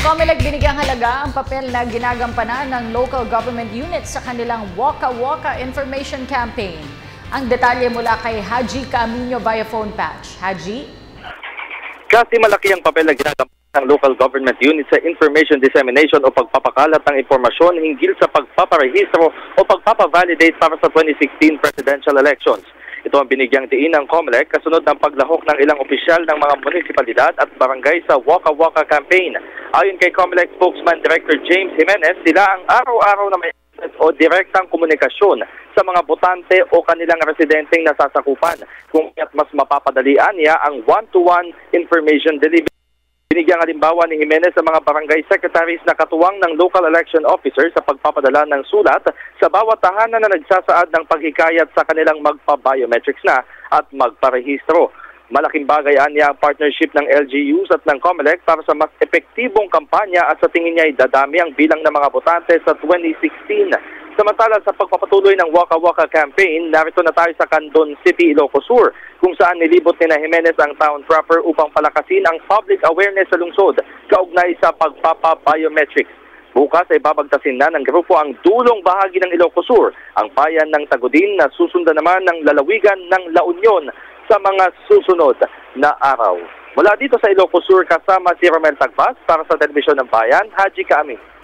COMELEC binigyang halaga ang papel na ginagampanan ng local government units sa kanilang Waka Waka Information Campaign. Ang detalye mula kay Haji Camino via phone patch. Haji? Kasi malaki ang papel na ginagampanan ng local government units sa information dissemination o pagpapakalat ng impormasyon hinggil sa pagpaparehistro o pagpapavalidate para sa 2016 presidential elections. Ito ang binigyang tiin ng COMELEC kasunod ng paglahok ng ilang opisyal ng mga munisipalidad at barangay sa Waka Waka campaign. Ayon kay COMELEC spokesman Director James Jimenez, sila ang araw-araw na may o direktang komunikasyon sa mga botante o kanilang residenteng nasasakupan kung mas mapapadalian niya ang one-to-one information delivery. Binigyang halimbawa ni Jimenez sa mga barangay secretaries na katuwang ng local election officer sa pagpapadala ng sulat sa bawat tahanan na nagsasaad ng paghikayat sa kanilang magpa-biometrics na at magparehistro. Malaking bagay niya ang partnership ng LGUs at ng COMELEC para sa mas epektibong kampanya at sa tingin niya ay dadami ang bilang ng mga botante sa 2016. Samantala sa pagpapatuloy ng Waka Waka campaign, narito na tayo sa Candon City, Ilocos Sur, kung saan nilibot ni Jimenez ang town proper upang palakasin ang public awareness sa lungsod kaugnay sa pagpapa-biometrics. Bukas ay babagtasin na ng grupo ang dulong bahagi ng Ilocos Sur, ang bayan ng Tagudin na susundan naman ng lalawigan ng La Union sa mga susunod na araw. Mula dito sa Ilocos Sur, kasama si Romel Tagbas para sa Telebisyon ng Bayan, Haji Kami.